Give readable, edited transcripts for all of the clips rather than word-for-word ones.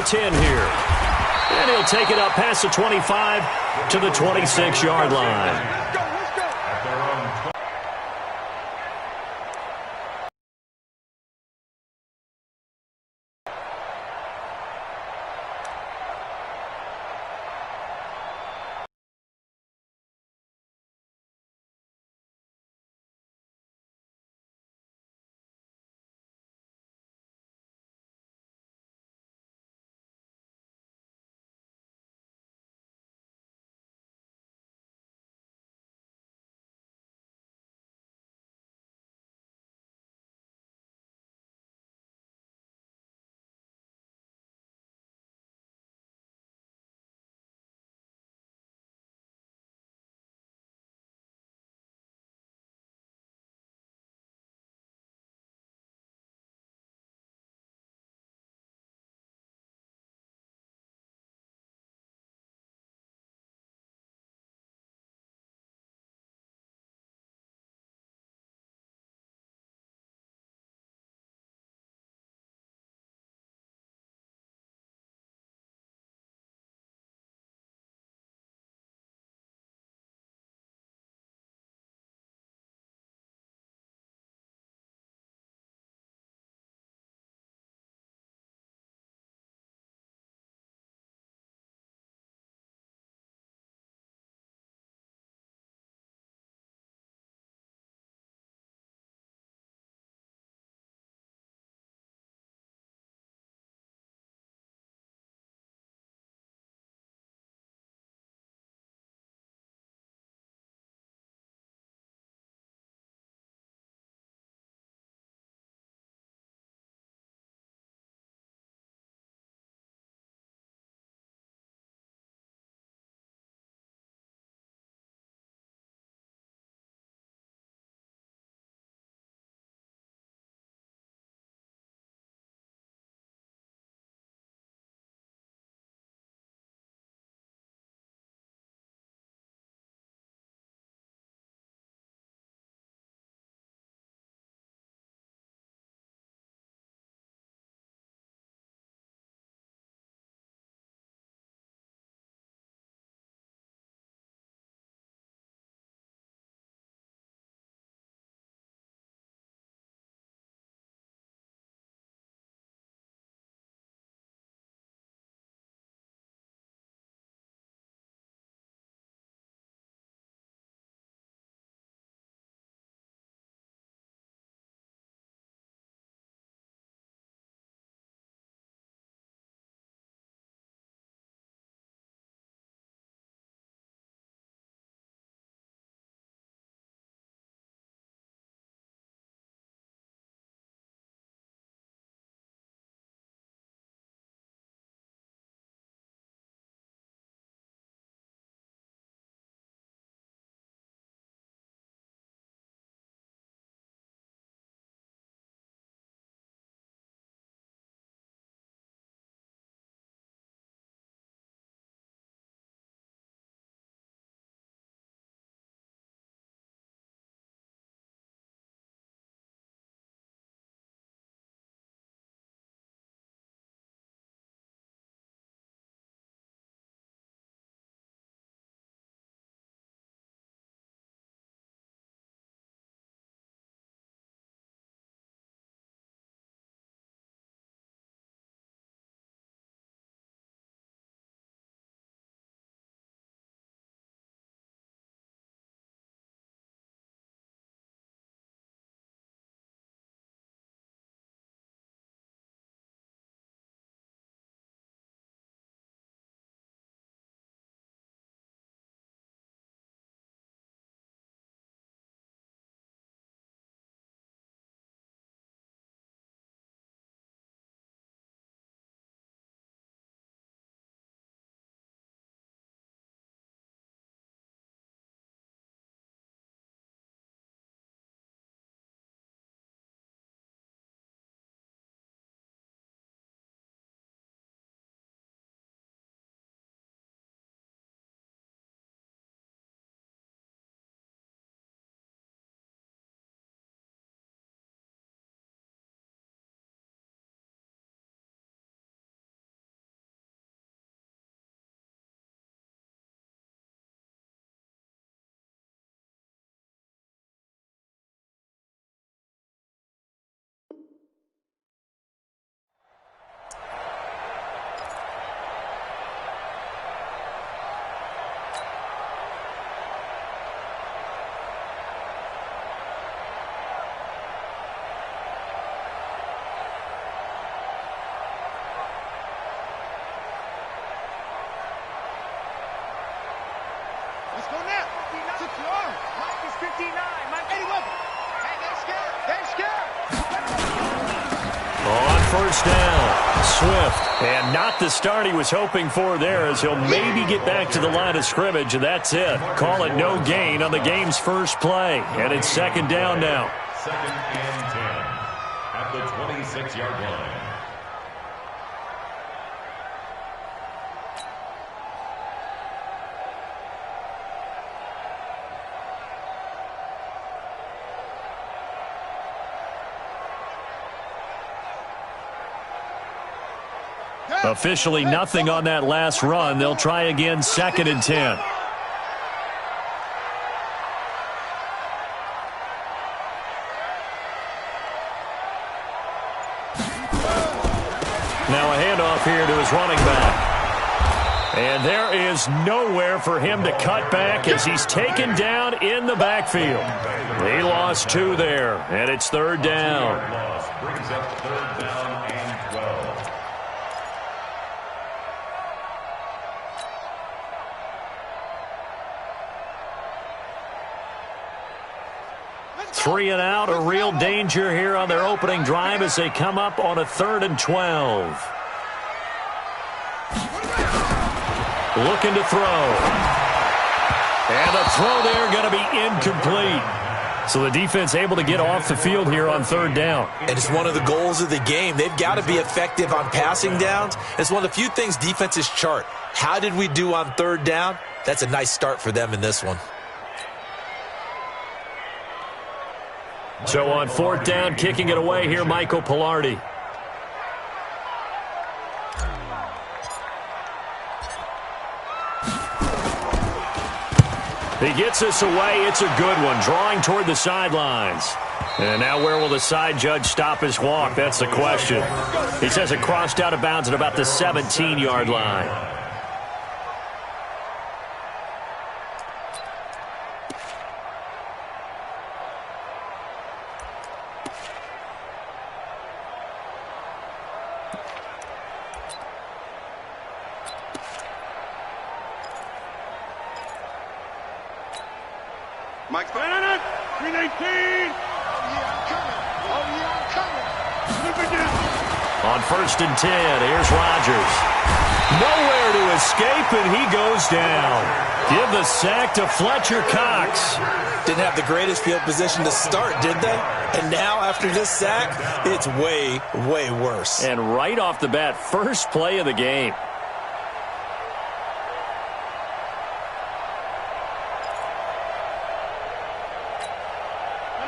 10 here. And he'll take it up past the 25 to the 26-yard line. On first down, Swift. And not the start he was hoping for there, as he'll maybe get back to the line of scrimmage, and that's it. Call it no gain on the game's first play. And it's second down now. Second and 10 at the 26-yard line. Officially nothing on that last run. They'll try again, second and 10. Now a handoff here to his running back. And there is nowhere for him to cut back as he's taken down in the backfield. He lost 2 there, and it's third down. Brings up third down and 12. 3 and out, a real danger here on their opening drive as they come up on a 3rd and 12. Looking to throw. And the throw there going to be incomplete. So the defense able to get off the field here on 3rd down. And it's one of the goals of the game. They've got to be effective on passing downs. It's one of the few things defenses chart. How did we do on 3rd down? That's a nice start for them in this one. So on 4th down, kicking it away here, Michael Pilardi. He gets us away. It's a good one, drawing toward the sidelines. And now where will the side judge stop his walk? That's the question. He says it crossed out of bounds at about the 17-yard line. Mike Bennett, 319. Oh, yeah, I'm coming. Oh, yeah, I'm coming. On 1st and 10, here's Rodgers. Nowhere to escape, and he goes down. Give the sack to Fletcher Cox. Didn't have the greatest field position to start, did they? And now, after this sack, it's way, way worse. And right off the bat, first play of the game.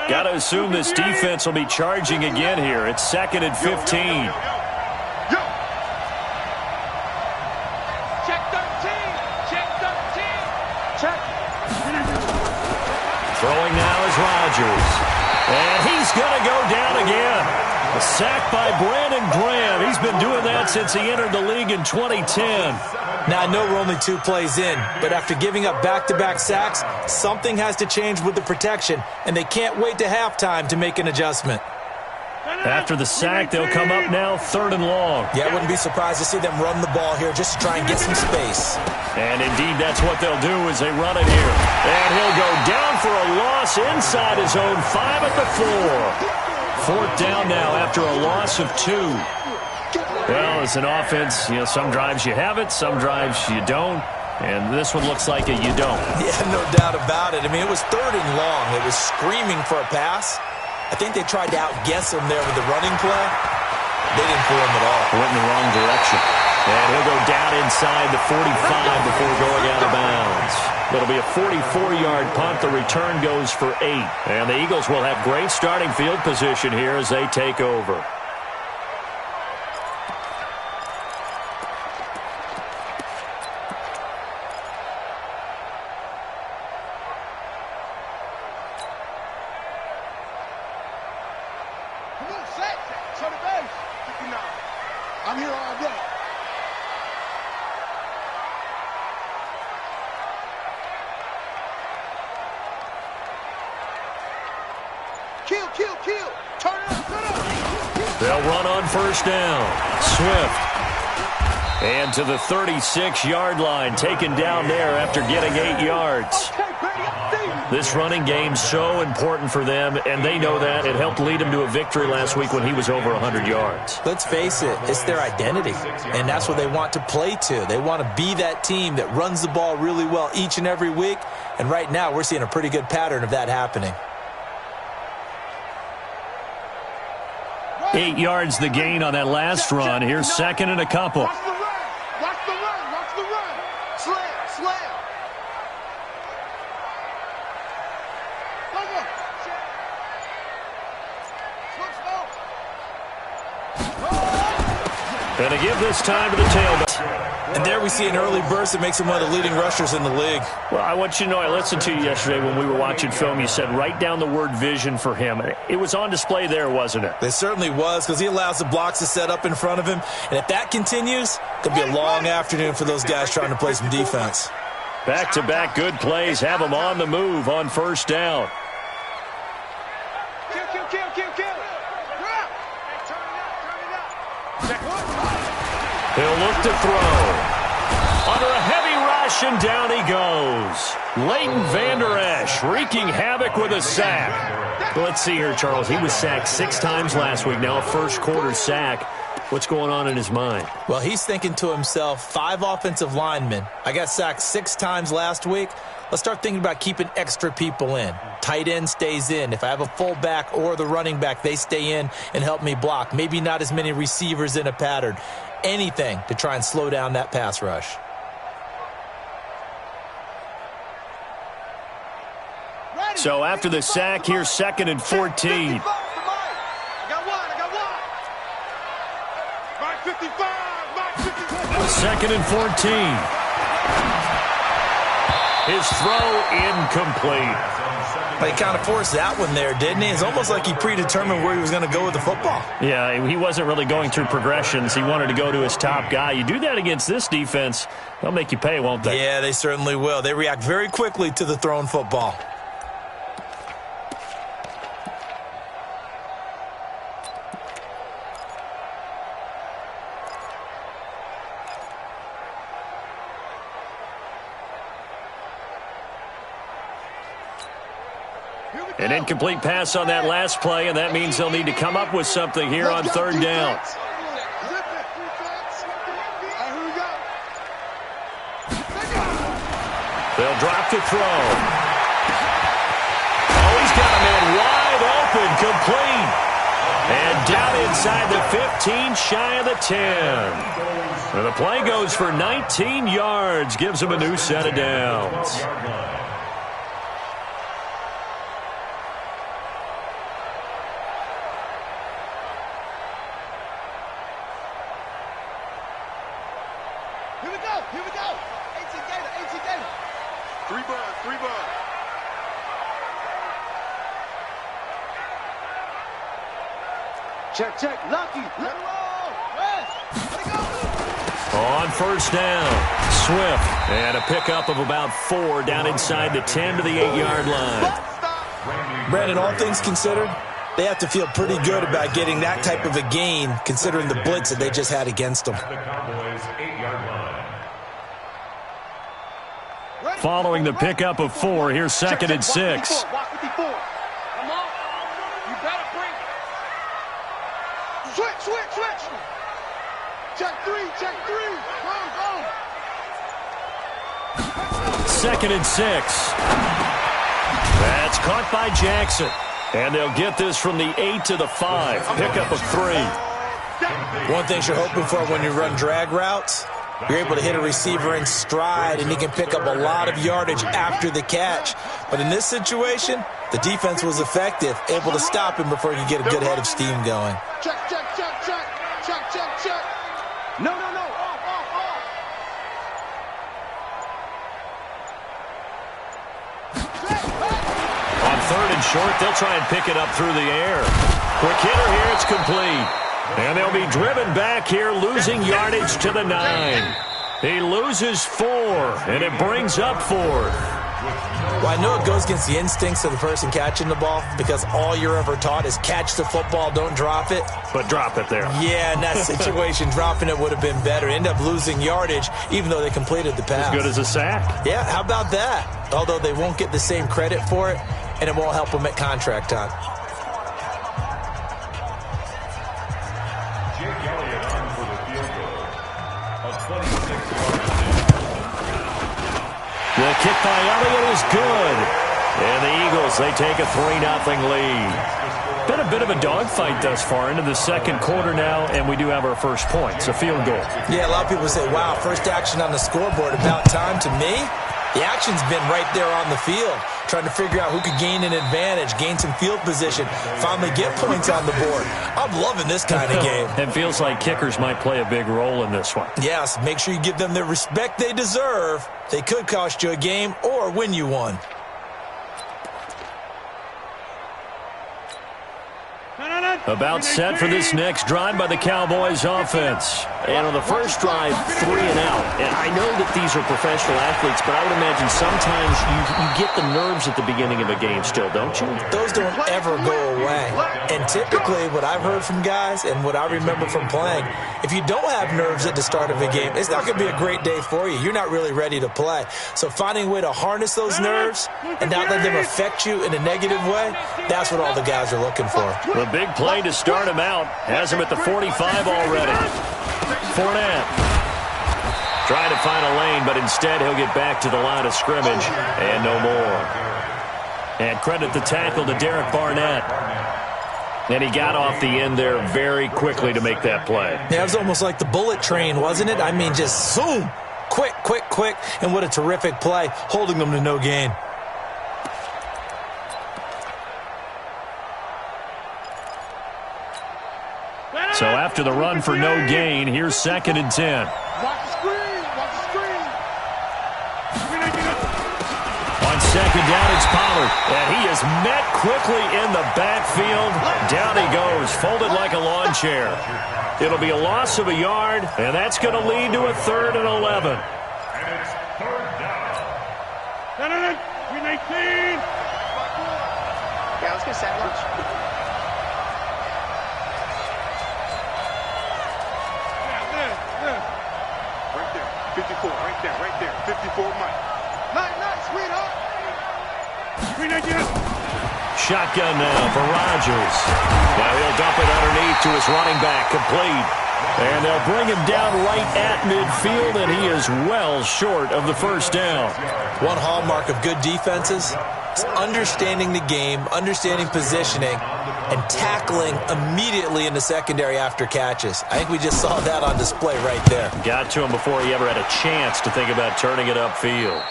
Got to assume this defense will be charging again here. It's 2nd and 15. Check 13. Check 13. Check. Throwing now is Rodgers. And he's going to go down again. A sack by Brandon Graham. He's been doing that since he entered the league in 2010. Now, I know we're only 2 plays in, but after giving up back-to-back sacks, something has to change with the protection, and they can't wait to halftime to make an adjustment. After the sack, they'll come up now 3rd and long. Yeah, I wouldn't be surprised to see them run the ball here just to try and get some space. And indeed, that's what they'll do as they run it here. And he'll go down for a loss inside his own 5 at the 4. 4th down now after a loss of 2. Well, as an offense, some drives you have it, some drives you don't. And this one looks like a you don't. Yeah, no doubt about it. I mean, it was 3rd and long. It was screaming for a pass. I think they tried to outguess him there with the running play. They didn't fool him at all. Went in the wrong direction. And he'll go down inside the 45 before going out of bounds. It'll be a 44-yard punt. The return goes for 8. And the Eagles will have great starting field position here as they take over. I'm here all day. Kill. Turn it up. They'll run on 1st down. Swift. And to the 36-yard line, taken down there after getting 8 yards. This running game so important for them, and they know that. It helped lead them to a victory last week when he was over 100 yards. Let's face it, it's their identity, and that's what they want to play to. They want to be that team that runs the ball really well each and every week, and right now we're seeing a pretty good pattern of that happening. 8 yards the gain on that last run. Here's second and a couple. Watch the run. Watch the run. Watch the run. Slam. Slam. Go, go. Switch, And to give this time to the tailback. And there we see an early burst that makes him one of the leading rushers in the league. Well, I want you to know, I listened to you yesterday when we were watching film. You said write down the word vision for him. It was on display there, wasn't it? It certainly was, because he allows the blocks to set up in front of him. And if that continues, it could be a long afternoon for those guys trying to play some defense. Back-to-back good plays have him on the move on first down. Kill, kill, kill, kill, kill. Drop. Hey, turn it up, turn it up. He'll look to throw. Under a heavy rush, and down he goes. Leighton Vander Esch wreaking havoc with a sack. Let's see here, Charles. He was sacked 6 times last week. Now a first-quarter sack. What's going on in his mind? Well, he's thinking to himself, 5 offensive linemen. I got sacked 6 times last week. Let's start thinking about keeping extra people in. Tight end stays in. If I have a fullback or the running back, they stay in and help me block. Maybe not as many receivers in a pattern. Anything to try and slow down that pass rush. So after the sack, here's second and 14. I got one. Mark 55. Mark 55. Second and 14. His throw incomplete. But he kind of forced that one there, didn't he? It's almost like he predetermined where he was going to go with the football. Yeah, he wasn't really going through progressions. He wanted to go to his top guy. You do that against this defense, they'll make you pay, won't they? Yeah, they certainly will. They react very quickly to the thrown football. An incomplete pass on that last play, and that means they'll need to come up with something here on third down. They'll drop to throw. Oh, he's got a man wide open, complete. And down inside the 15, shy of the 10. And the play goes for 19 yards, gives him a new set of downs. Here we go. 18 Gator. 3 buds. Check. Lucky. Let it roll. Let it go. On first down, Swift. And a pickup of about 4 down inside the 10 to the 8-yard line. Brandon, all things considered, they have to feel pretty good about getting that type of a gain, considering the blitz that they just had against them. Following the pickup of 4, here's second and 6. Come on. You better bring it. Switch. Check 3. Go. Second and 6. That's caught by Jackson. And they'll get this from the 8 to the 5. Pickup of 3. One thing you're hoping for when you run drag routes, you're able to hit a receiver in stride, and he can pick up a lot of yardage after the catch. But in this situation, the defense was effective, able to stop him before he could get a good head of steam going. Check. No. Off. On third and short, they'll try and pick it up through the air. Quick hitter here, it's complete. And they'll be driven back here, losing yardage to the 9. He loses 4, and it brings up 4th. Well, I know it goes against the instincts of the person catching the ball because all you're ever taught is catch the football, don't drop it. But drop it there. Yeah, in that situation, dropping it would have been better. End up losing yardage, even though they completed the pass. As good as a sack. Yeah, how about that? Although they won't get the same credit for it, and it won't help them at contract time. The kick by Elliott is good. And the Eagles, they take a 3-0 lead. Been a bit of a dogfight thus far into the second quarter now, and we do have our first points, a field goal. Yeah, a lot of people say, wow, first action on the scoreboard, about time. To me, the action's been right there on the field, trying to figure out who could gain an advantage, gain some field position, finally get points on the board. I'm loving this kind of game. It feels like kickers might play a big role in this one. Yes, make sure you give them the respect they deserve. They could cost you a game or win you one. About set for this next drive by the Cowboys offense. And on the first drive, 3 and out. And I know that these are professional athletes, but I would imagine sometimes you get the nerves at the beginning of a game still, don't you? Those don't ever go away. And typically what I've heard from guys and what I remember from playing, if you don't have nerves at the start of a game, it's not going to be a great day for you. You're not really ready to play. So finding a way to harness those nerves and not let them affect you in a negative way, that's what all the guys are looking for. The big play to start him out has him at the 45 already. Fournette trying to find a lane, but instead he'll get back to the line of scrimmage and no more. And credit the tackle to Derek Barnett. And he got off the end there very quickly to make that play. Yeah, it was almost like the bullet train, wasn't it? I mean, just zoom, quick, quick, quick, and what a terrific play, holding them to no gain. So after the run for no gain, here's 2nd and 10. Watch the screen. Watch the screen. On 2nd down, it's Pollard. And he is met quickly in the backfield. Down he goes, folded like a lawn chair. It'll be a loss of a yard, and that's going to lead to a 3rd and 11. And it's 3rd down. 319. Yeah, let's get sandwich. Right there. 54. Right there. 54 Mike. Nice, sweetheart. 319. Shotgun now for Rodgers. Now he'll dump it underneath to his running back, complete. And they'll bring him down right at midfield, and he is well short of the first down. One hallmark of good defenses is understanding the game, understanding positioning, and tackling immediately in the secondary after catches. I think we just saw that on display right there. Got to him before he ever had a chance to think about turning it upfield.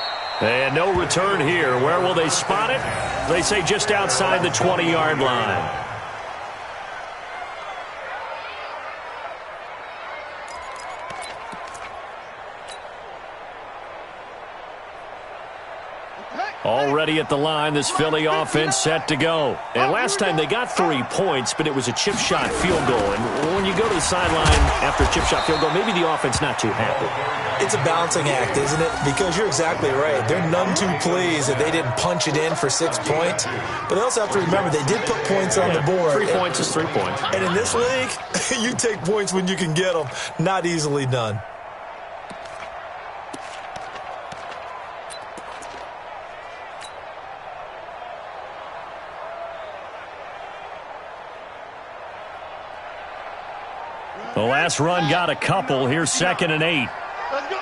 And no return here. Where will they spot it? They say just outside the 20-yard line. Already at the line, this Philly offense set to go. And last time they got 3 points, but it was a chip shot field goal. And when you go to the sideline after a chip shot field goal, maybe the offense not too happy. It's a balancing act, isn't it? Because you're exactly right. They're none too pleased that they didn't punch it in for 6 points. But they also have to remember they did put points on the board. 3 points is 3 points. And in this league, you take points when you can get them. Not easily done. The last run got a couple. Here's 2nd and 8. Let's go.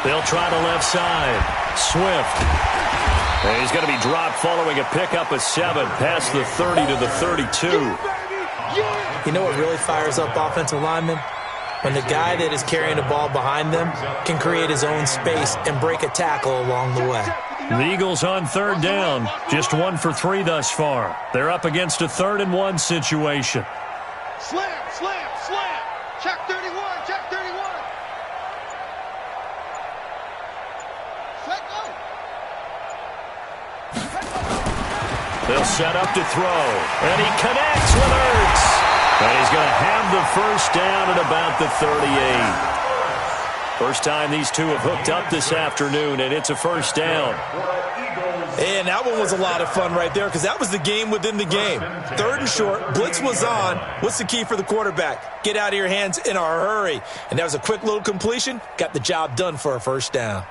They'll try the left side. Swift. And he's going to be dropped following a pickup of 7 past the 30 to the 32. You know what really fires up offensive linemen? When the guy that is carrying the ball behind them can create his own space and break a tackle along the way. The Eagles on 3rd down. Just 1 for 3 thus far. They're up against a 3rd and 1 situation. Slam. Check 31. Set go. They'll set up to throw. And he connects with Ertz. And he's going to have the first down at about the 38. First time these two have hooked up this afternoon, and it's a first down. And that one was a lot of fun right there because that was the game within the game. 3rd and short, blitz was on. What's the key for the quarterback? Get out of your hands in a hurry. And that was a quick little completion. Got the job done for a first down.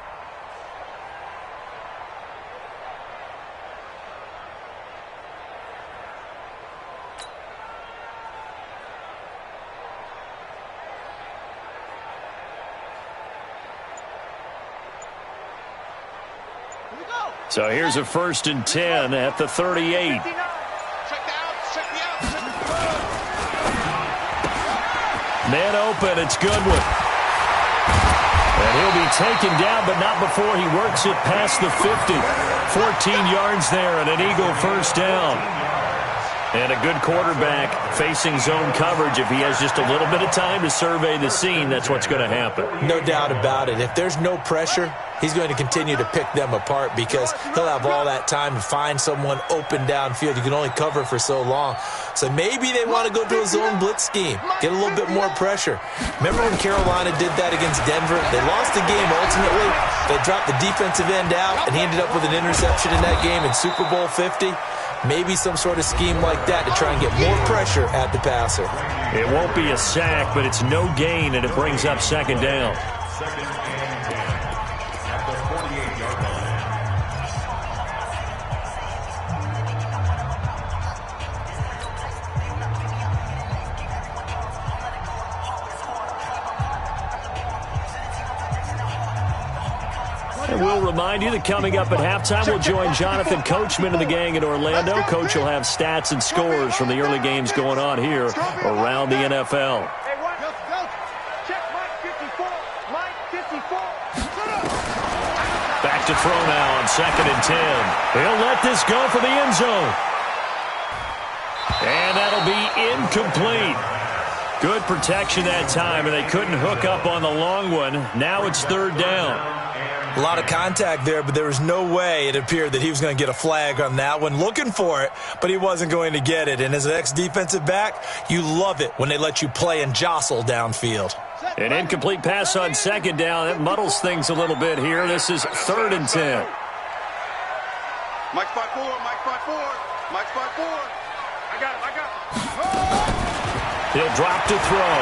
So here's a 1st and 10 at the 38. Man open, it's Goodwin. And he'll be taken down, but not before he works it past the 50. 14 yards there and an Eagle first down. And a good quarterback facing zone coverage. If he has just a little bit of time to survey the scene, that's what's going to happen. No doubt about it. If there's no pressure, he's going to continue to pick them apart because he'll have all that time to find someone open downfield. You can only cover for so long. So maybe they want to go to a zone blitz scheme, get a little bit more pressure. Remember when Carolina did that against Denver? They lost the game ultimately. They dropped the defensive end out, and he ended up with an interception in that game in Super Bowl 50. Maybe some sort of scheme like that to try and get more pressure at the passer. It won't be a sack, but it's no gain, and it brings up 2nd down. And we'll remind you that coming up at halftime, we'll join Jonathan Coachman and the gang in Orlando. Coach will have stats and scores from the early games going on here around the NFL. Back to throw now on 2nd and 10. He'll let this go for the end zone. And that'll be incomplete. Good protection that time, and they couldn't hook up on the long one. Now it's 3rd down. A lot of contact there, but there was no way it appeared that he was going to get a flag on that one. Looking for it, but he wasn't going to get it. And as an ex-defensive back, you love it when they let you play and jostle downfield. An incomplete pass on 2nd down. That muddles things a little bit here. This is 3rd and 10. Mike spot 4, Mike spot 4, Mike spot 4. I got him. He'll drop to throw.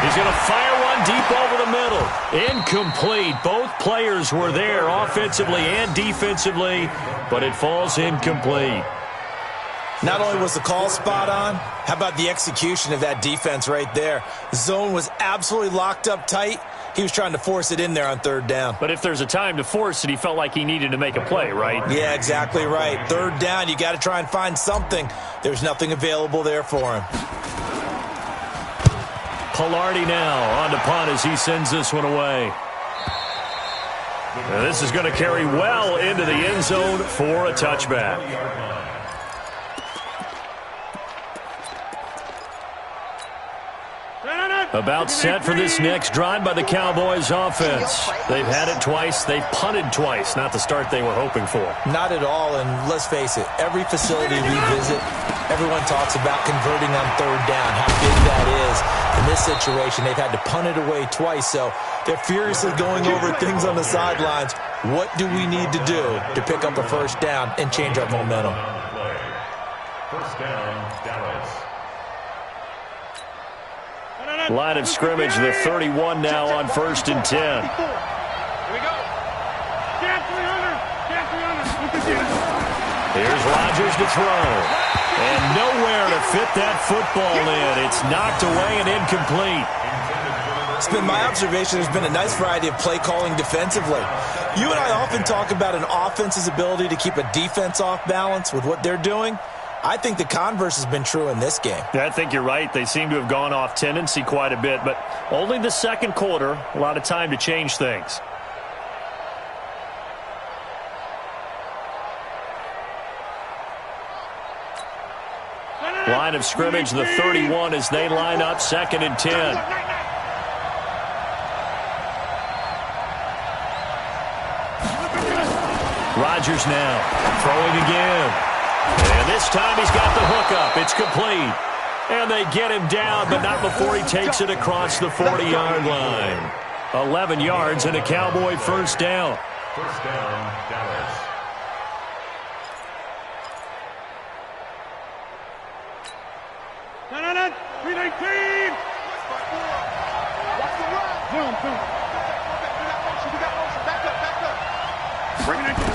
He's going to fire one deep over the middle. Incomplete. Both players were there offensively and defensively, but it falls incomplete. Not only was the call spot on, how about the execution of that defense right there? The zone was absolutely locked up tight. He was trying to force it in there on 3rd down. But if there's a time to force it, he felt like he needed to make a play, right? Yeah, exactly right. 3rd down, you got to try and find something. There's nothing available there for him. Pilardi now on to punt as he sends this one away. And this is going to carry well into the end zone for a touchback. About set for this next drive by the Cowboys offense. They've had it twice. They've punted twice. Not the start they were hoping for. Not at all, and let's face it, every facility we visit, everyone talks about converting on 3rd down, how big that is. In this situation, they've had to punt it away twice, so they're furiously going over things on the sidelines. What do we need to do to pick up a first down and change our momentum? First down, Dallas. Line of scrimmage, the 31 now on 1st and 10. Here we go. Stand 300. Here's Rodgers to throw. And nowhere to fit that football in. It's knocked away and incomplete. It's been my observation there's been a nice variety of play calling defensively. You and I often talk about an offense's ability to keep a defense off balance with what they're doing. I think the converse has been true in this game. Yeah, I think you're right. They seem to have gone off tendency quite a bit, but only the 2nd quarter, a lot of time to change things. Line of scrimmage, the 31 as they line up 2nd and 10. Rodgers now throwing again. And this time he's got the hookup. It's complete. And they get him down, but not before he takes it across the 40-yard line. 11 yards and a Cowboy first down. First down, Dallas. No. 319. Watch the run. Boom. We got motion. Back up. Bring it in.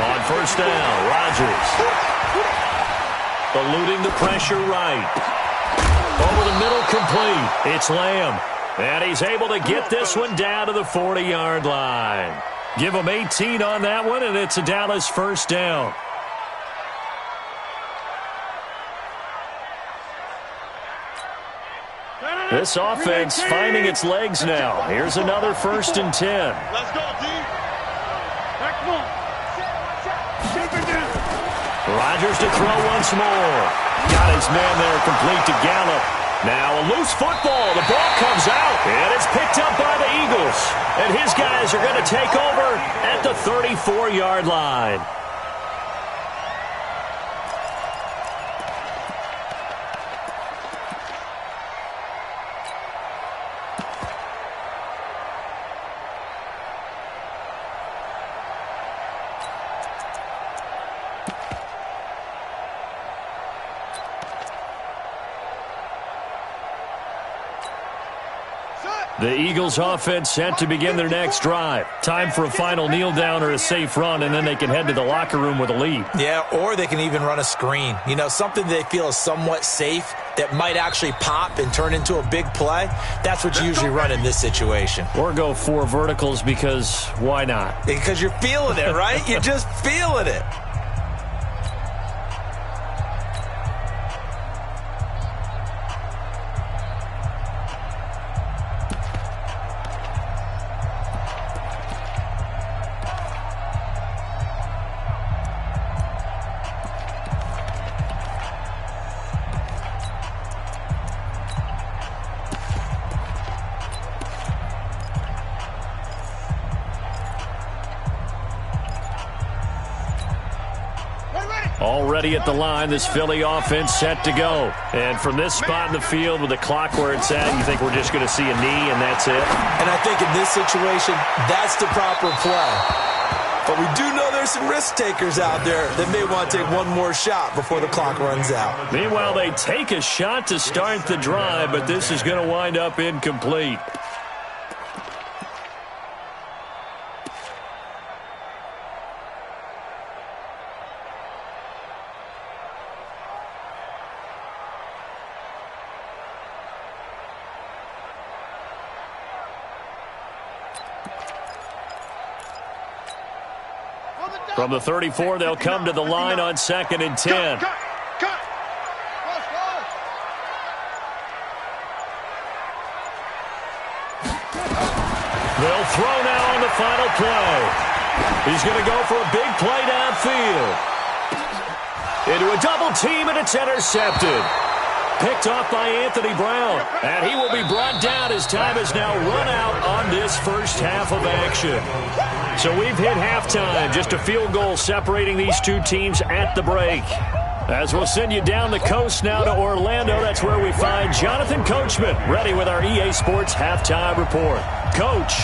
On first down, Rodgers. Eluding the pressure right. Over the middle, complete. It's Lamb. And he's able to get this one down to the 40-yard line. Give him 18 on that one, and it's a Dallas first down. This offense finding its legs now. Here's another 1st and 10. Let's go, D. Back one. Rodgers to throw once more. Got his man there, complete to Gallup. Now a loose football. The ball comes out, and it's picked up by the Eagles. And his guys are going to take over at the 34-yard line. The Eagles offense set to begin their next drive. Time for a final kneel down or a safe run, and then they can head to the locker room with a lead. Yeah, or they can even run a screen. You know, something they feel is somewhat safe that might actually pop and turn into a big play. That's what you usually run in this situation. Or go 4 verticals because why not? Because you're feeling it, right? You're just feeling it. Already at the line, this Philly offense set to go. And from this spot in the field with the clock where it's at, you think we're just going to see a knee and that's it? And I think in this situation, that's the proper play. But we do know there's some risk takers out there that may want to take one more shot before the clock runs out. Meanwhile, they take a shot to start the drive, but this is going to wind up incomplete. From the 34, they'll come to the line on 2nd and 10. Cut. They'll throw now on the final play. He's going to go for a big play downfield. Into a double team, and it's intercepted. Picked off by Anthony Brown. And he will be brought down as time has now run out on this first half of action. So we've hit halftime. Just a field goal separating these two teams at the break. As we'll send you down the coast now to Orlando, that's where we find Jonathan Coachman, ready with our EA Sports Halftime Report. Coach.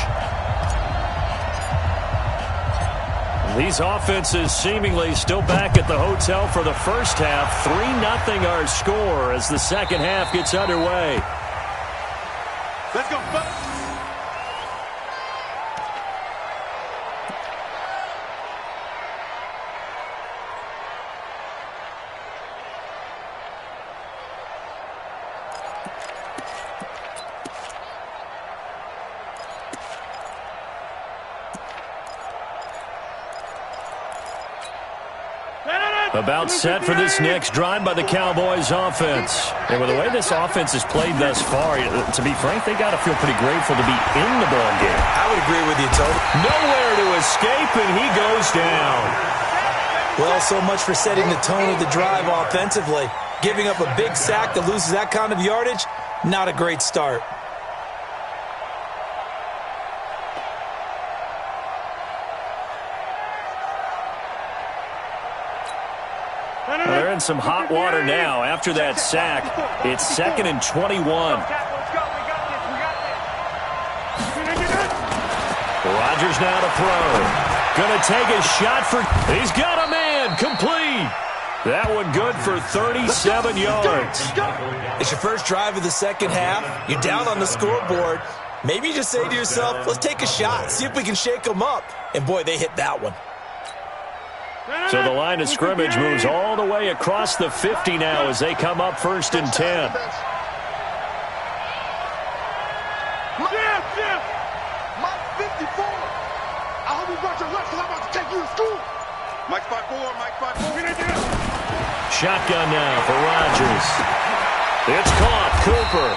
These offenses seemingly still back at the hotel for the first half. 3-0 our score as the second half gets underway. Let's go. About set for this next drive by the Cowboys offense. And with the way this offense has played thus far, to be frank, they got to feel pretty grateful to be in the ball game. I would agree with you, Tony. Nowhere to escape, and he goes down. Well, so much for setting the tone of the drive offensively. Giving up a big sack that loses that kind of yardage, not a great start. They're in some hot water now after that sack. It's 2nd and 21. Rodgers now to throw. Going to take a shot for... He's got a man. Complete. That one good for 37 yards. It's your first drive of the second half. You're down on the scoreboard. Maybe you just say to yourself, let's take a shot, see if we can shake them up. And, boy, they hit that one. So the line of scrimmage moves all the way across the 50 now as they come up 1st and 10. Mike 54. I hope you brought your lunch because I'm about to take you to school. Mike 54, Mike 54. Shotgun now for Rodgers. It's caught. Cooper.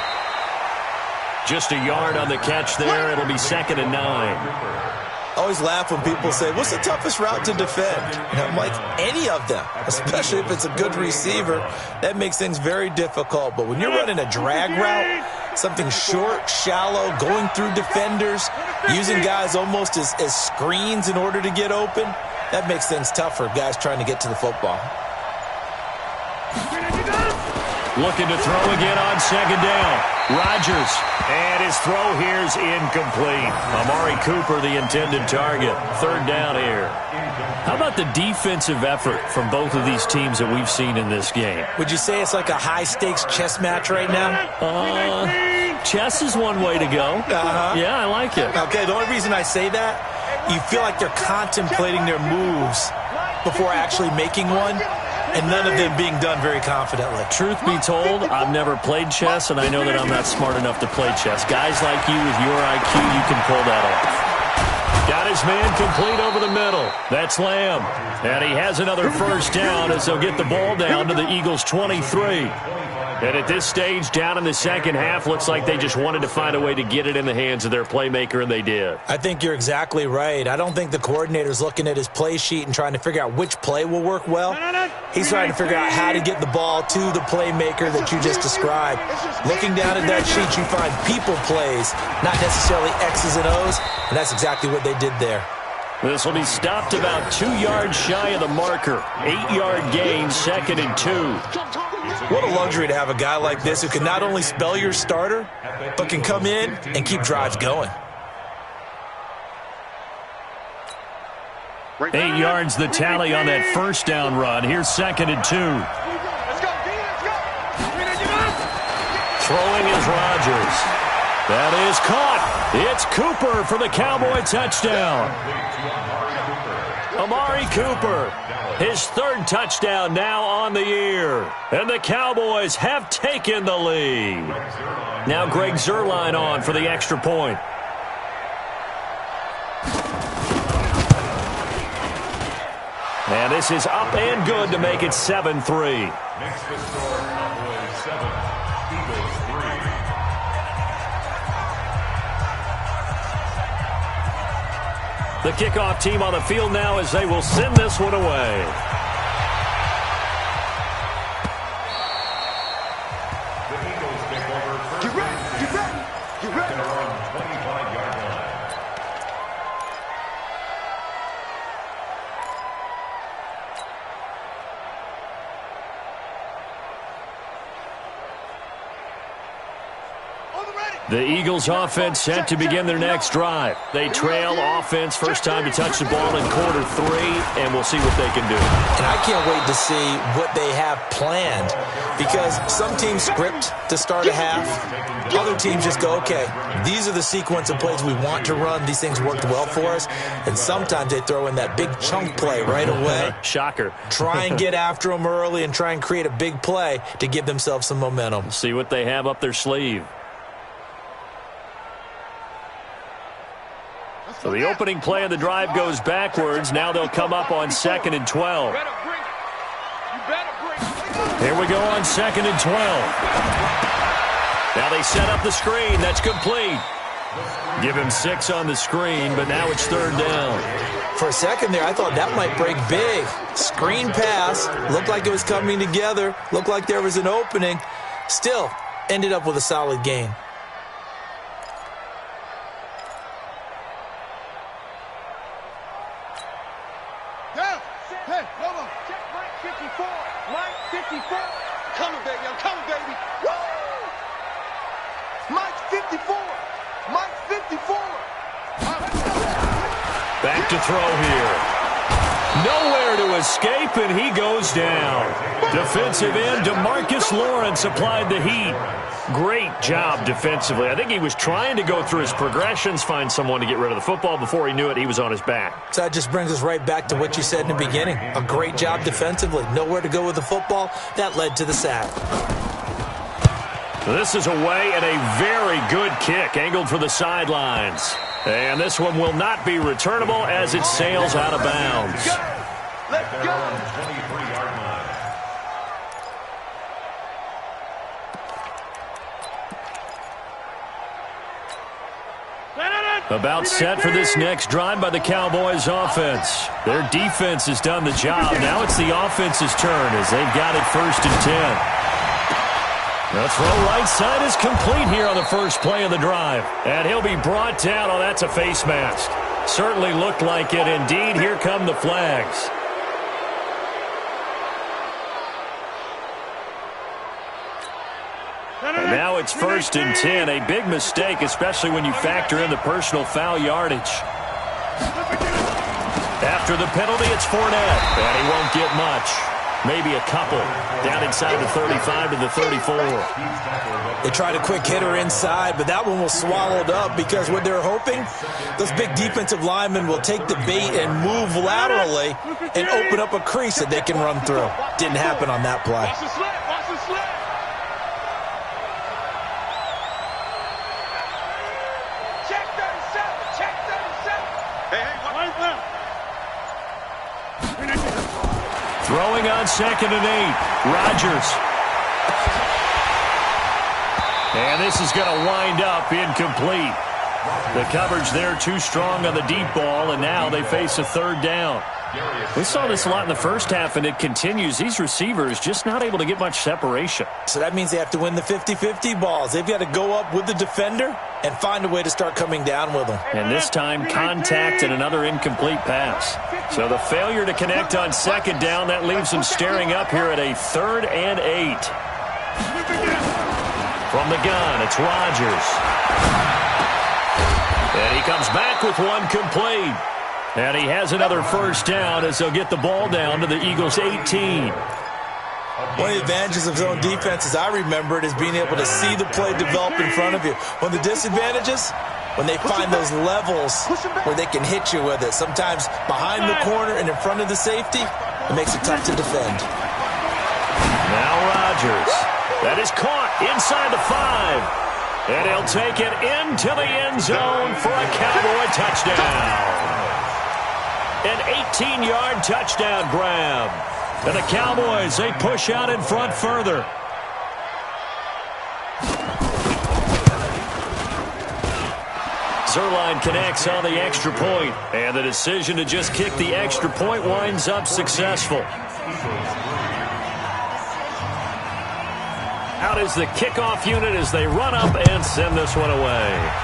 Just a yard on the catch there. It'll be 2nd and 9. I always laugh when people say, what's the toughest route to defend? And I'm like, any of them, especially if it's a good receiver. That makes things very difficult. But when you're running a drag route, something short, shallow, going through defenders, using guys almost as screens in order to get open, that makes things tough for guys trying to get to the football. Looking to throw again on 2nd down. Rodgers. And his throw here's incomplete. Amari Cooper, the intended target. 3rd down here. How about the defensive effort from both of these teams that we've seen in this game? Would you say it's like a high-stakes chess match right now? Chess is one way to go. Yeah, I like it. Okay, the only reason I say that, you feel like they're contemplating their moves before actually making one, and none of them being done very confidently. Truth be told, I've never played chess, and I know that I'm not smart enough to play chess. Guys like you with your IQ, you can pull that off. Got his man complete over the middle. That's Lamb. And he has another 1st down as they'll get the ball down to the Eagles' 23. And at this stage, down in the second half, looks like they just wanted to find a way to get it in the hands of their playmaker, and they did. I think you're exactly right. I don't think the coordinator's looking at his play sheet and trying to figure out which play will work well. He's trying to figure out how to get the ball to the playmaker that you just described. Looking down at that sheet, you find people plays, not necessarily X's and O's, and that's exactly what they did there. This will be stopped about 2 yards shy of the marker. 8-yard gain, 2nd and 2. What a luxury to have a guy like this who can not only spell your starter, but can come in and keep drives going. 8 yards the tally on that 1st down run. Here's 2nd and 2. Throwing is Rodgers. That is caught. It's Cooper for the Cowboy touchdown. Amari Cooper, his 3rd touchdown now on the year. And the Cowboys have taken the lead. Now Greg Zuerlein on for the extra point. And this is up and good to make it 7-3. Next to score, Cowboys 7, Eagles 3. The kickoff team on the field now as they will send this one away. The Eagles take over first. Get ready, get ready, get ready. They're on 25-yard line. The Eagles offense set to begin their next drive. They trail offense, first time to touch the ball in quarter 3, and we'll see what they can do. And I can't wait to see what they have planned, because some teams script to start a half. Other teams just go, okay, these are the sequence of plays we want to run. These things worked well for us. And sometimes they throw in that big chunk play right away. Shocker. Try and get after them early and try and create a big play to give themselves some momentum. See what they have up their sleeve. So the opening play of the drive goes backwards. Now they'll come up on 2nd and 12. Here we go on 2nd and 12. Now they set up the screen. That's complete. Give him 6 on the screen, but now it's 3rd down. For a second there, I thought that might break big. Screen pass. Looked like it was coming together. Looked like there was an opening. Still, ended up with a solid gain. Hey, Lobo, check Mike 54. Mike 54. Coming, baby. I'm coming, baby. Woo! Mike 54. Mike 54. All right, let's go. to throw here. Nowhere to escape, and he goes down. Defensive end DeMarcus Lawrence applied the heat. Great job defensively. I think he was trying to go through his progressions, find someone to get rid of the football. Before he knew it, he was on his back. So that just brings us right back to what you said in the beginning. A great job defensively. Nowhere to go with the football. That led to the sack. This is away and a very good kick, angled for the sidelines. And this one will not be returnable as it sails out of bounds. Let's go. 23-yard line. About set for this next drive by the Cowboys offense. Their defense has done the job. Now it's the offense's turn as they've got it 1st and 10. The throw right side is complete here on the first play of the drive. And he'll be brought down. Oh, that's a face mask. Certainly looked like it. Indeed, here come the flags. And now it's 1st and 10. A big mistake, especially when you factor in the personal foul yardage. After the penalty, it's Fournette. And he won't get much. Maybe a couple. Down inside the 35 to the 34. They tried a quick hitter inside, but that one was swallowed up because what they're hoping, those big defensive linemen will take the bait and move laterally and open up a crease that they can run through. Didn't happen on that play. Watch the slip. Watch the slip. Check 37. Check 37. Hey, watch that. Throwing on 2nd and 8. Rodgers. And this is going to wind up incomplete. The coverage there too strong on the deep ball, and now they face a 3rd down. We saw this a lot in the first half, and it continues. These receivers just not able to get much separation. So that means they have to win the 50-50 balls. They've got to go up with the defender and find a way to start coming down with them. And this time, contact and another incomplete pass. So the failure to connect on 2nd down, that leaves them staring up here at a 3rd and 8. From the gun, it's Rodgers. And he comes back with one complete. And he has another 1st down as they'll get the ball down to the Eagles' 18. One of the advantages of zone defense, as I remember it, is being able to see the play develop in front of you. One of the disadvantages, when they find those levels where they can hit you with it. Sometimes behind the corner and in front of the safety, it makes it tough to defend. Now Rodgers. That is caught inside the 5. And he'll take it into the end zone for a Cowboy touchdown. An 18-yard touchdown grab. And the Cowboys, they push out in front further. Zerline connects on the extra point, and the decision to just kick the extra point winds up successful. Out is the kickoff unit as they run up and send this one away.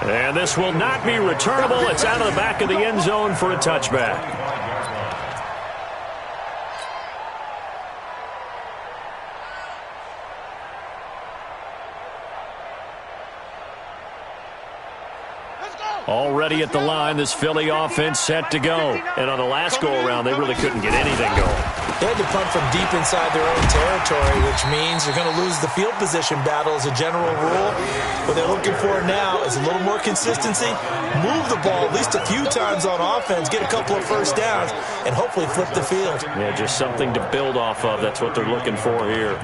And this will not be returnable. It's out of the back of the end zone for a touchback. Already at the line, this Philly offense set to go. And on the last go-around, they really couldn't get anything going. They had to punt from deep inside their own territory, which means you're going to lose the field position battle as a general rule. What they're looking for now is a little more consistency, move the ball at least a few times on offense, get a couple of 1st downs, and hopefully flip the field. Yeah, just something to build off of. That's what they're looking for here.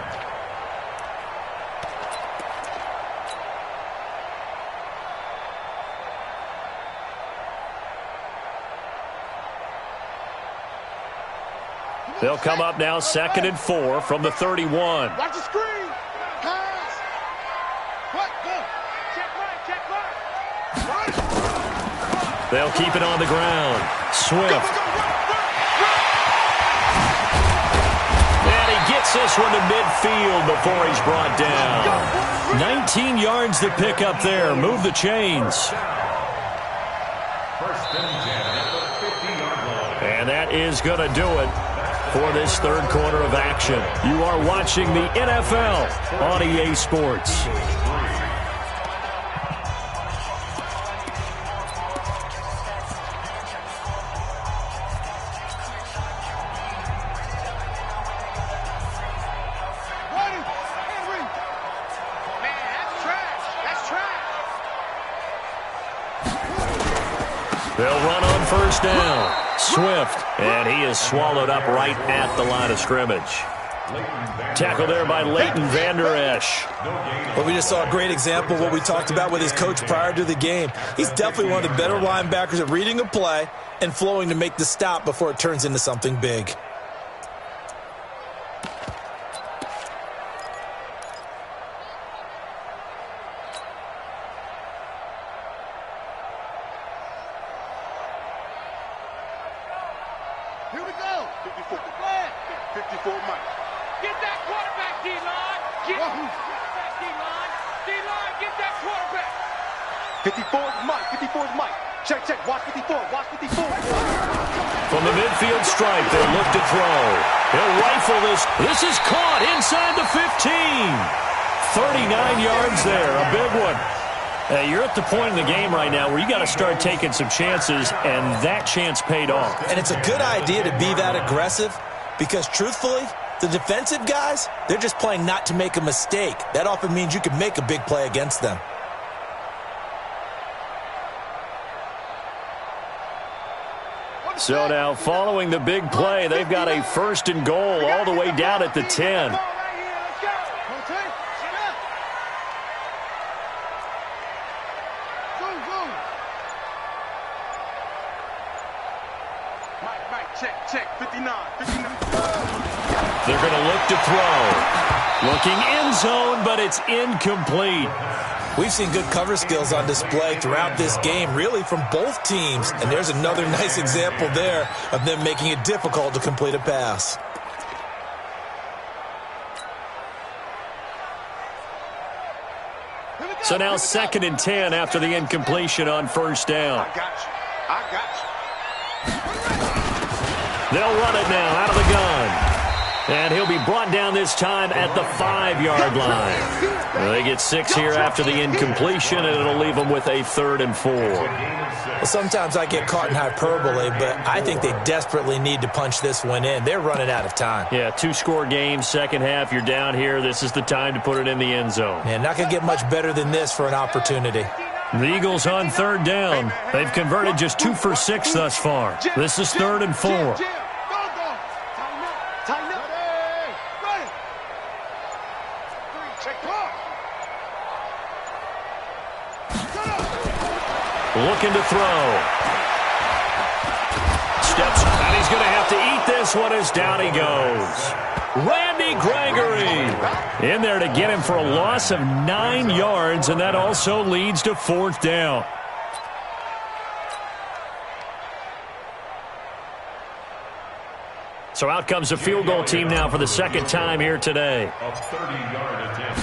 They'll come up now 2nd and 4 from the 31. Watch the screen. Pass. What? Go. Check right. They'll keep it on the ground. Swift. And he gets this one to midfield before he's brought down. 19 yards to pick up there. Move the chains. And that is going to do it for this 3rd quarter of action. You are watching the NFL on EA Sports. They'll run on first down. Swift, and he is swallowed up right at the line of scrimmage. Tackle there by Leighton Vander Esch. Well, we just saw a great example of what we talked about with his coach prior to the game. He's definitely one of the better linebackers at reading a play and flowing to make the stop before it turns into something big. Here we go. 54. 54 Mike. Get that quarterback, D-line. Get that D-line. D-line, get that quarterback. 54 is Mike. 54 is Mike. Check. Watch 54. Watch 54. From the midfield stripe, they'll look to throw. He'll rifle this. This is caught inside the 15. 39 yards there, a big one. You're at the point in the game right now where you got to start taking some chances, and that chance paid off. And it's a good idea to be that aggressive because, truthfully, the defensive guys, they're just playing not to make a mistake. That often means you can make a big play against them. So now, following the big play, they've got a 1st and goal all the way down at the 10. Check. 59. They're going to look to throw. Looking end zone, but it's incomplete. We've seen good cover skills on display throughout this game, really from both teams. And there's another nice example there of them making it difficult to complete a pass. So now 2nd and 10 after the incompletion on first down. I got you. They'll run it now out of the gun. And he'll be brought down this time at the 5-yard line. They get 6 here after the incompletion, and it'll leave them with a 3rd and 4. Well, sometimes I get caught in hyperbole, but I think they desperately need to punch this one in. They're running out of time. Yeah, 2-score game, second half, you're down here. This is the time to put it in the end zone. Man, not going to get much better than this for an opportunity. The Eagles on 3rd down. They've converted just 2 for 6 thus far. This is 3rd and 4. Tighten up. Ready. Check clock. Looking to throw. Steps, and he's going to have to eat this one as down he goes. Randy Gregory in there to get him for a loss of 9 yards, and that also leads to 4th down. So out comes the field goal team now for the 2nd time here today. A 30-yard attempt.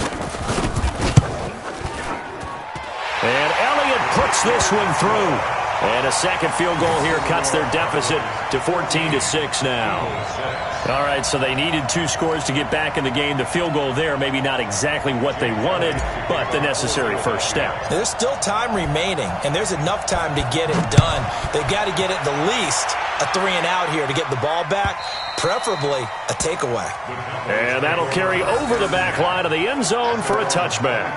And Elliott puts this one through. And a 2nd field goal here cuts their deficit to 14-6 now. All right, so they needed 2 scores to get back in the game. The field goal there, maybe not exactly what they wanted, but the necessary first step. There's still time remaining, and there's enough time to get it done. They've got to get it the least a 3-and-out here to get the ball back, preferably a takeaway. And that'll carry over the back line of the end zone for a touchback.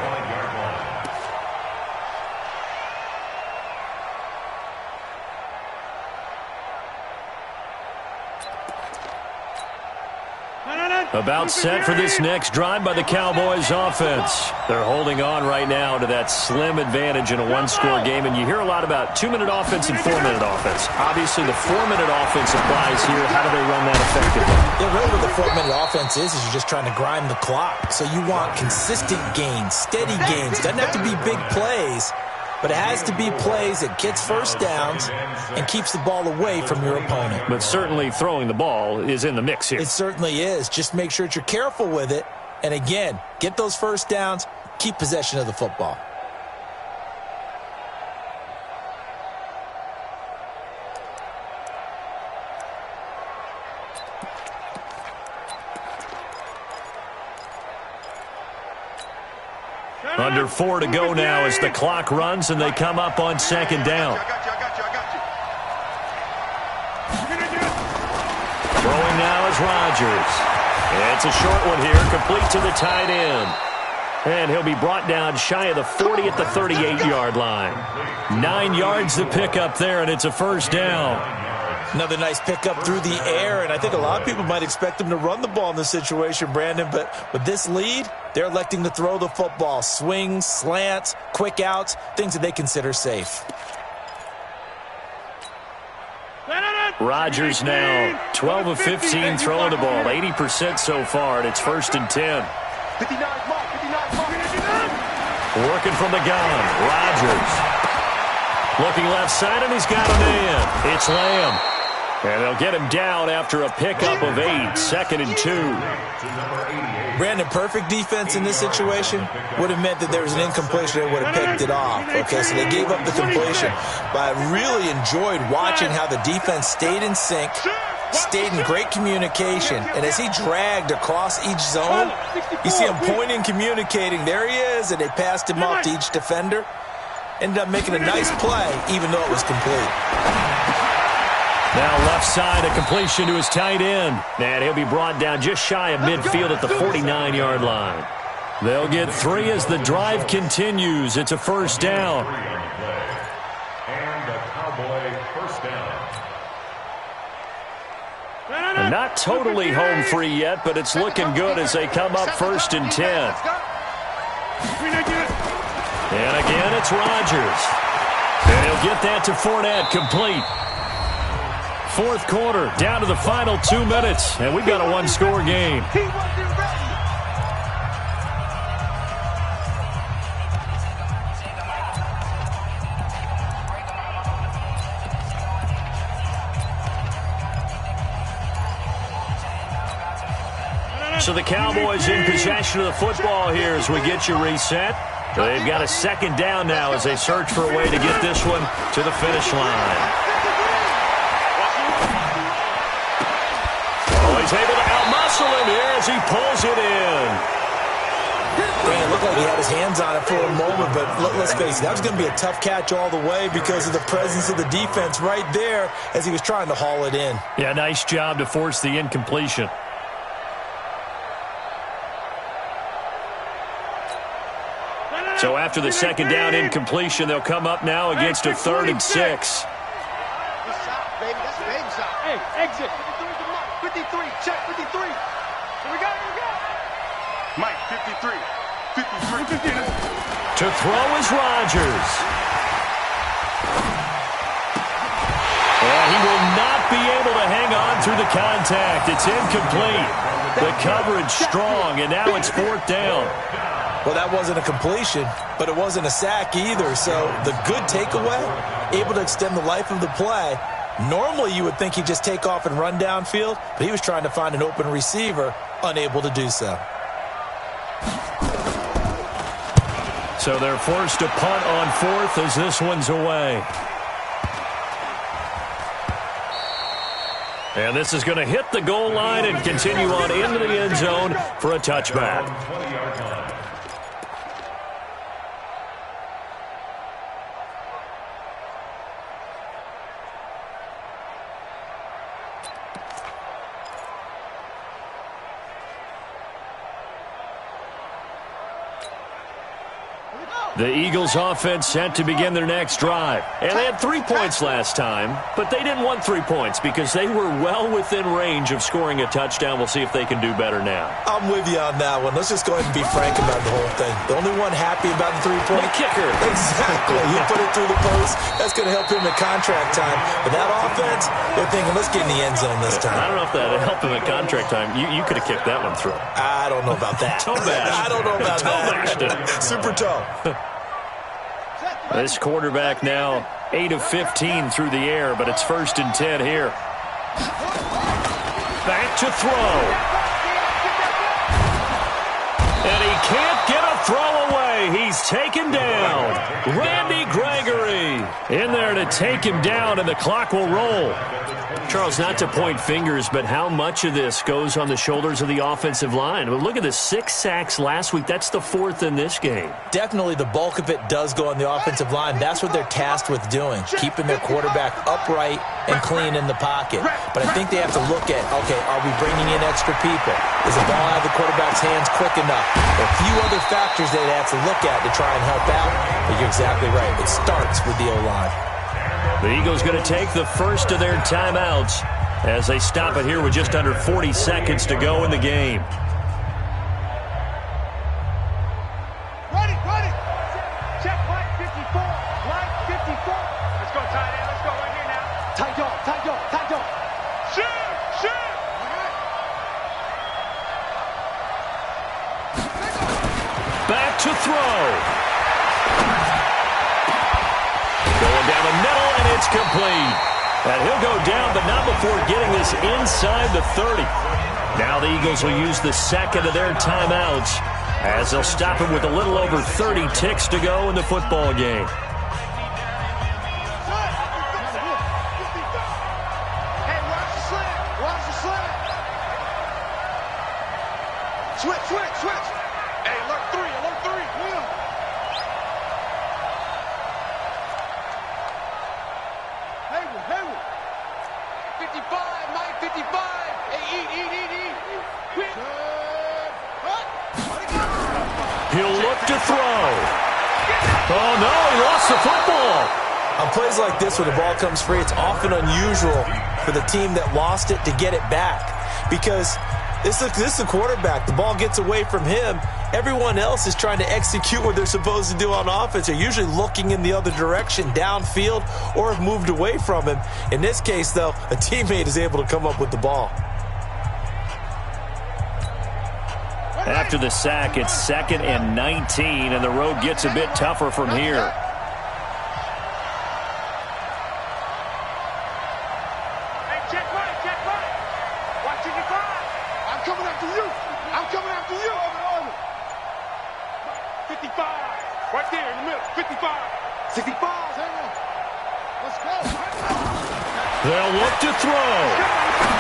About set for this next drive by the Cowboys offense. They're holding on right now to that slim advantage in a 1-score game, and you hear a lot about 2-minute offense and 4-minute offense. Obviously, the 4-minute offense applies here. How do they run that effectively? Yeah, really what the 4-minute offense is you're just trying to grind the clock. So you want consistent gains, steady gains. Doesn't have to be big plays, but it has to be plays that gets first downs and keeps the ball away from your opponent. But certainly throwing the ball is in the mix here. It certainly is. Just make sure that you're careful with it. And again, get those first downs, keep possession of the football. Under 4 to go now as the clock runs and they come up on 2nd down. I got you. Throwing now is Rodgers. And it's a short one here, complete to the tight end. And he'll be brought down shy of the 40 at the 38-yard line. 9 yards to pick up there, and it's a first down. Another nice pickup through the air, and I think a lot of people might expect him to run the ball in this situation, Brandon, but with this lead, they're electing to throw the football. Swings, slants, quick outs, things that they consider safe. Rodgers now 12 of 15 throwing the ball, 80% so far, and it's 1st and 10. 59 mark. Working from the gun, Rodgers. Looking left side, and he's got a man. It's Lamb. And they'll get him down after a pickup of 8, 2nd and 2. Brandon, perfect defense in this situation would have meant that there was an incompletion that would have picked it off. Okay, so they gave up the completion. But I really enjoyed watching how the defense stayed in sync, stayed in great communication, and as he dragged across each zone, you see him pointing, communicating. There he is, and they passed him off to each defender. Ended up making a nice play, even though it was complete. Now left side, a completion to his tight end. And he'll be brought down just shy of midfield at the 49-yard line. They'll get 3 as the drive continues. It's a first down. And a Cowboy first down. And not totally home free yet, but it's looking good as they come up 1st and 10. And again, it's Rodgers. And he'll get that to Fournette, complete. 4th quarter, down to the final 2 minutes, and we've got a one-score game. So the Cowboys in possession of the football here as we get you reset. They've got a 2nd down now as they search for a way to get this one to the finish line. Oh, he's able to out-muscle him here as he pulls it in. It looked like he had his hands on it for a moment, but let's face it, that was going to be a tough catch all the way because of the presence of the defense right there as he was trying to haul it in. Yeah, nice job to force the incompletion. So after the 2nd down incompletion, they'll come up now against a 3rd and 6. Hey, exit. 53, check 53. Here we go. Mike, 53. 53. To throw is Rodgers. And he will not be able to hang on through the contact. It's incomplete. The coverage strong, and now it's 4th down. Well, that wasn't a completion, but it wasn't a sack either. So the good takeaway, able to extend the life of the play. Normally you would think he'd just take off and run downfield, but he was trying to find an open receiver, unable to do so. So they're forced to punt on 4th as this one's away. And this is going to hit the goal line and continue on into the end zone for a touchback. The Eagles offense set to begin their next drive. And they had 3 points last time, but they didn't want 3 points because they were well within range of scoring a touchdown. We'll see if they can do better now. I'm with you on that one. Let's just go ahead and be frank about the whole thing. The only one happy about the 3-point The kicker. Exactly. You put it through the post. That's going to help him at contract time. But that offense, they're thinking, let's get in the end zone this time. I don't know if that would help him at contract time. You could have kicked that one through. I don't know about that. Toe bashed. I don't know about Toe that. Super toe. This quarterback now 8 of 15 through the air, but it's 1st and 10 here. Back to throw. And he can't get a throw away. He's taken down. Randy Gregory in there to take him down, and the clock will roll. Charles, not to point fingers, but how much of this goes on the shoulders of the offensive line? Well, look at the 6 sacks last week. That's the 4th in this game. Definitely the bulk of it does go on the offensive line. That's what they're tasked with doing, keeping their quarterback upright, and clean in the pocket. But I think they have to look at, okay, are we bringing in extra people? Is the ball out of the quarterback's hands quick enough? There are a few other factors they'd have to look at to try and help out. But you're exactly right. It starts with the O-line. The Eagles going to take the first of their timeouts as they stop it here with just under 40 seconds to go in the game. Ready. Check right 54. Right 54. Let's go, tight end. Let's go right here now. Tight dog. Shoot. Back to throw. Going down the middle, and it's complete. And he'll go down, but not before getting this inside the 30. Now the Eagles will use the second of their timeouts as they'll stop him with a little over 30 ticks to go in the football game. Hey, watch the slant. Switch. Hey, alert three. Hayward. 55, Mike, 55. Hey, eat. Quick. He'll look to throw. Oh, no, he lost the football. On plays like this where the ball comes free, it's often unusual for the team that lost it to get it back. Because this is the quarterback. The ball gets away from him. Everyone else is trying to execute what they're supposed to do on offense. They're usually looking in the other direction, downfield, or have moved away from him. In this case, though, a teammate is able to come up with the ball. After the sack, it's 2nd and 19, and the road gets a bit tougher from here. Hey, check right. Watch 55. I'm coming after you. 55. Right there in the middle. 55. 65. Let's go. They'll look to throw.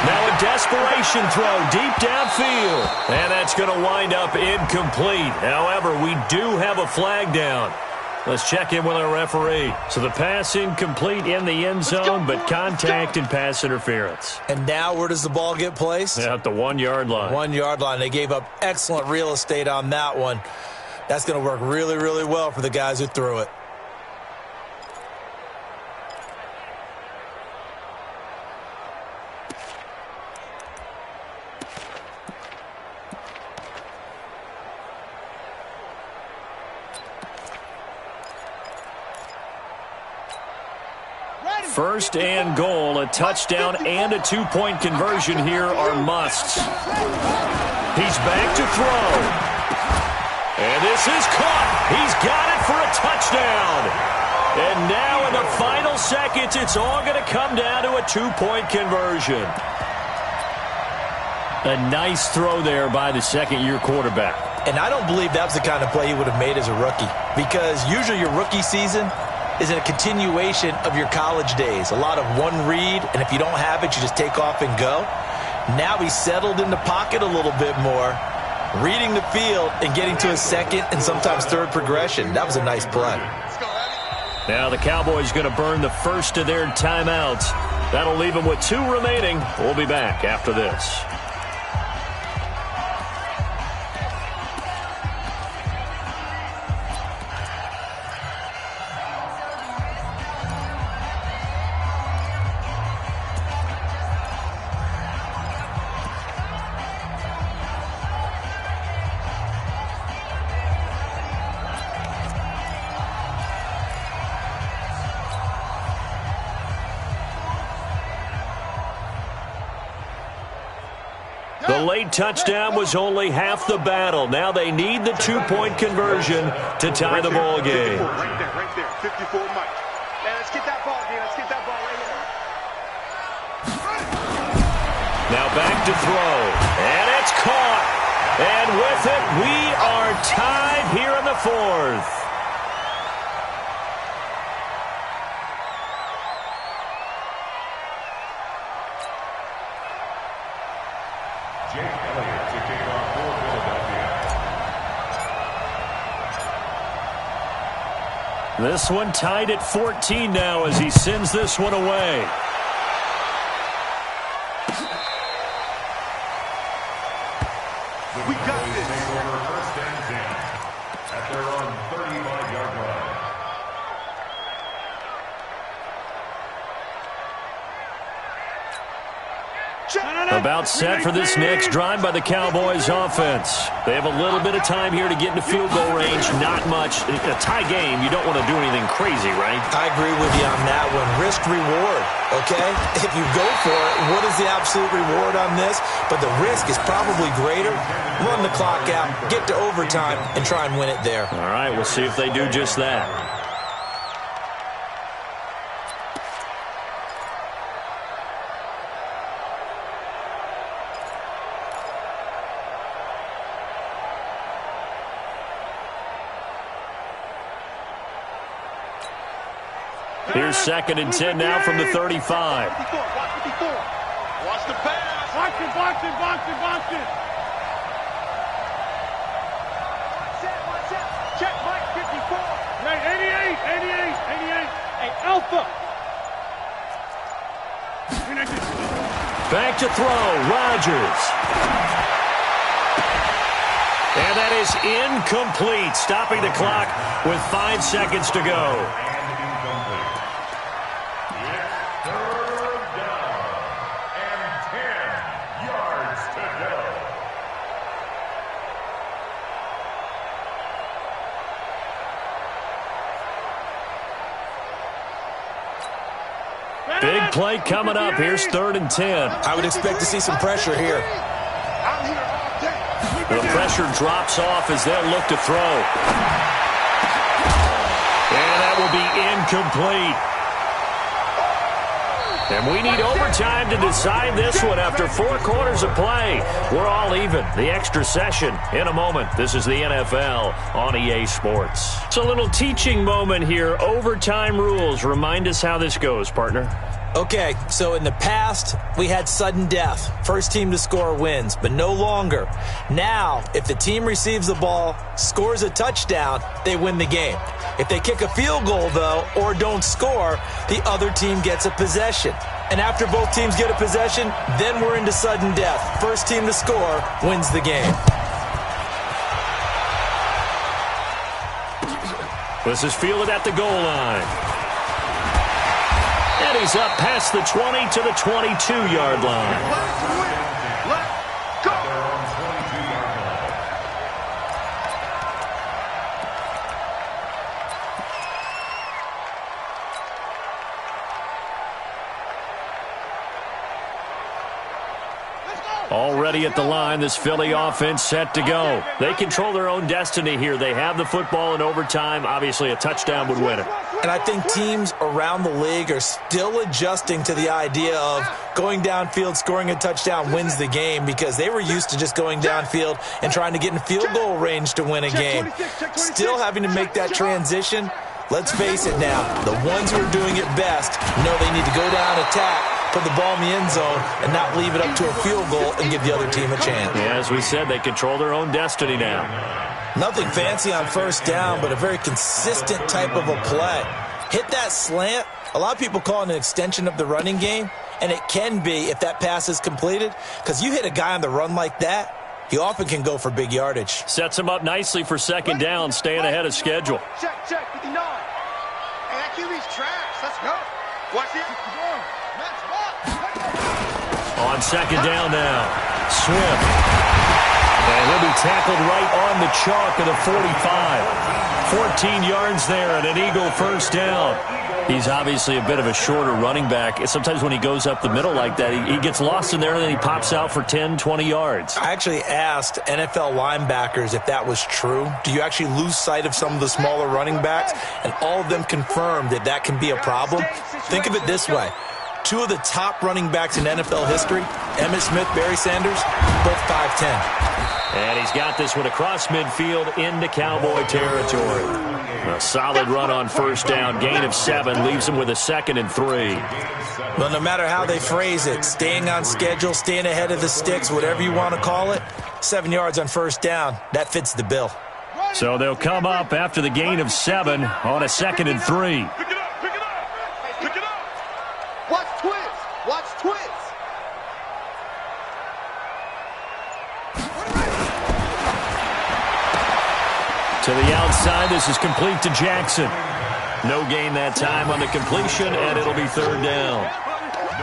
Now a desperation throw deep downfield. And that's going to wind up incomplete. However, we do have a flag down. Let's check in with our referee. So the pass incomplete in the end zone, but contact and pass interference. And now where does the ball get placed? At the 1 yard line. 1 yard line. They gave up excellent real estate on that one. That's going to work really, really well for the guys who threw it. First and goal, a touchdown and a two-point conversion here are musts. He's back to throw. And this is caught. He's got it for a touchdown. And now in the final seconds, it's all going to come down to a two-point conversion. A nice throw there by the second-year quarterback. And I don't believe that was the kind of play he would have made as a rookie. Because usually your rookie season is a continuation of your college days. A lot of one read, and if you don't have it, you just take off and go. Now he's settled in the pocket a little bit more, reading the field and getting to a second and sometimes third progression. That was a nice play. Now the Cowboys going to burn the first of their timeouts. That'll leave them with 2 remaining. We'll be back after this. The late touchdown was only half the battle. Now they need the two-point conversion to tie the ball game. Right there. 54 Mike. Now let's get that ball, D. Let's get that ball right here. Now back to throw. And it's caught. And with it, we are tied here in the fourth. This one tied at 14 now as he sends this one away. Cowboys take over first and 10 at their own 35-yard line. About set for this next drive by the Cowboys offense. They have a little bit of time here to get into field goal range. Not much. A tie game, you don't want to do anything crazy, right? I agree with you on that one. Risk reward, okay? If you go for it, what is the absolute reward on this? But the risk is probably greater. Run the clock out, get to overtime, and try and win it there. All right, we'll see if they do just that. Here's second and 10 now from the 35. Watch the pass. Box it. Watch it. Check Mike 54. Hey, 88. Hey, Alpha. Back to throw, Rodgers. And that is incomplete, stopping the clock with 5 seconds to go. Big play coming up. Here's third and 10. I would expect to see some pressure here. The pressure drops off as they'll look to throw. And that will be incomplete. And we need overtime to decide this one after 4 quarters of play. We're all even. The extra session in a moment. This is the NFL on EA Sports. It's a little teaching moment here. Overtime rules. Remind us how this goes, partner. Okay, so in the past, we had sudden death. First team to score wins, but no longer. Now, if the team receives the ball, scores a touchdown, they win the game. If they kick a field goal, though, or don't score, the other team gets a possession. And after both teams get a possession, then we're into sudden death. First team to score wins the game. This is fielded at the goal line. And he's up past the 20 to the 22-yard line. Already at the line, this Philly offense set to go. They control their own destiny here. They have the football in overtime. Obviously, a touchdown would win it. And I think teams around the league are still adjusting to the idea of going downfield, scoring a touchdown wins the game, because they were used to just going downfield and trying to get in field goal range to win a game. Still having to make that transition. Let's face it now, the ones who are doing it best know they need to go down, attack, put the ball in the end zone, and not leave it up to a field goal and give the other team a chance. Yeah, as we said, they control their own destiny now. Nothing fancy on first down, but a very consistent type of a play. Hit that slant. A lot of people call it an extension of the running game, and it can be if that pass is completed, because you hit a guy on the run like that, he often can go for big yardage. Sets him up nicely for second down, staying ahead of schedule. Check, 59. Hey, that QB's trash. Let's go. Watch it. On second down now, Swift. And he'll be tackled right on the chalk of the 45. 14 yards there and an Eagle first down. He's obviously a bit of a shorter running back. Sometimes when he goes up the middle like that, he gets lost in there and then he pops out for 10, 20 yards. I actually asked NFL linebackers if that was true. Do you actually lose sight of some of the smaller running backs? And all of them confirmed that that can be a problem. Think of it this way. 2 of the top running backs in NFL history, Emmitt Smith, Barry Sanders, both 5'10". And he's got this one across midfield into Cowboy territory. A solid run on first down. Gain of 7 leaves him with a 2nd and 3. Well, no matter how they phrase it, staying on schedule, staying ahead of the sticks, whatever you want to call it, 7 yards on first down, that fits the bill. So they'll come up after the gain of 7 on a 2nd and 3. Pick it up. Watch twist. To the outside, this is complete to Jackson. No gain that time on the completion, and it'll be third down.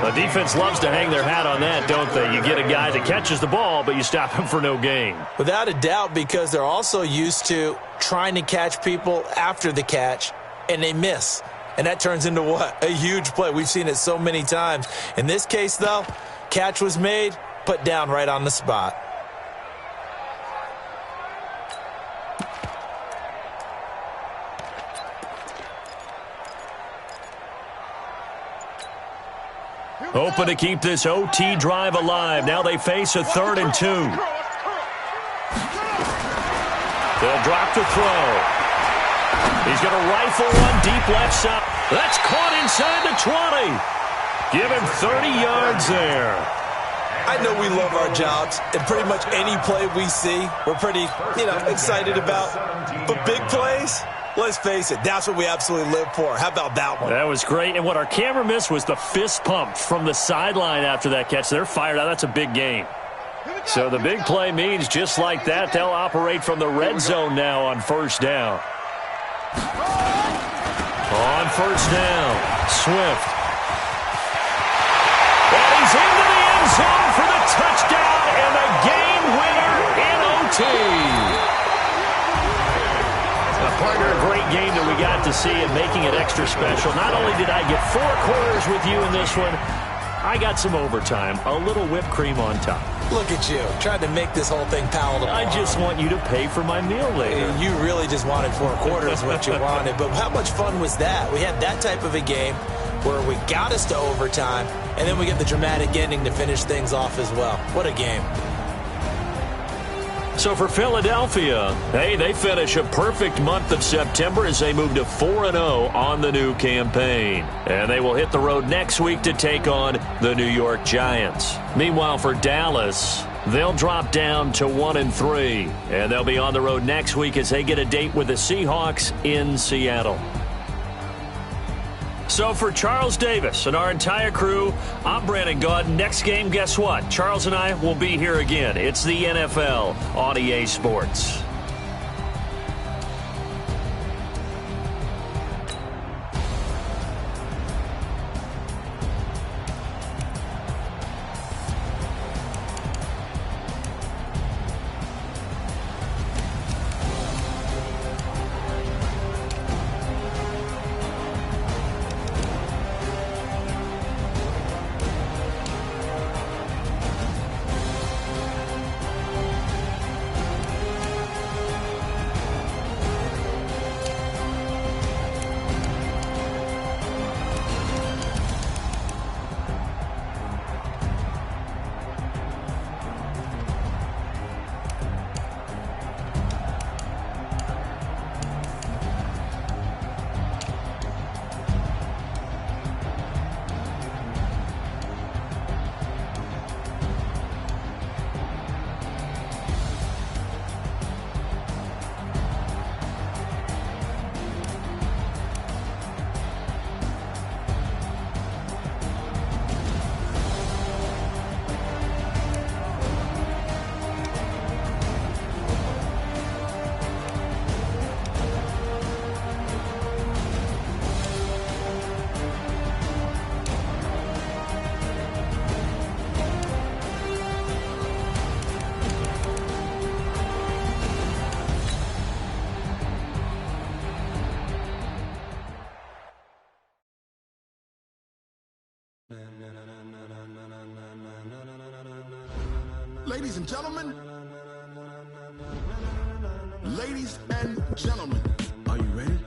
The defense loves to hang their hat on that, don't they? You get a guy that catches the ball, but you stop him for no gain. Without a doubt, because they're also used to trying to catch people after the catch, and they miss. And that turns into what? A huge play. We've seen it so many times. In this case, though, catch was made, put down right on the spot. Hoping to keep this OT drive alive. Now they face a 3rd and 2. They'll drop to throw. He's going to rifle one deep left side. That's caught inside the 20. Give him 30 yards there. I know we love our jobs, and pretty much any play we see, we're pretty, excited about. But big plays, let's face it, that's what we absolutely live for. How about that one? That was great, and what our camera missed was the fist pump from the sideline after that catch. They're fired out. That's a big game. So the big play means just like that, they'll operate from the red zone now on first down. On first down, Swift. And he's into the end zone for the touchdown and the game winner in OT. Partner, a great game that we got to see and making it extra special. Not only did I get 4 quarters with you in this one, I got some overtime, a little whipped cream on top. Look at you, trying to make this whole thing palatable. I just want you to pay for my meal later. You really just wanted 4 quarters what you wanted, but how much fun was that? We had that type of a game where we got us to overtime, and then we get the dramatic ending to finish things off as well. What a game. So for Philadelphia, hey, they finish a perfect month of September as they move to 4-0 on the new campaign. And they will hit the road next week to take on the New York Giants. Meanwhile, for Dallas, they'll drop down to 1-3. And they'll be on the road next week as they get a date with the Seahawks in Seattle. So for Charles Davis and our entire crew, I'm Brandon Gaud. Next game, guess what? Charles and I will be here again. It's the NFL on EA Sports. Ladies and gentlemen, are you ready?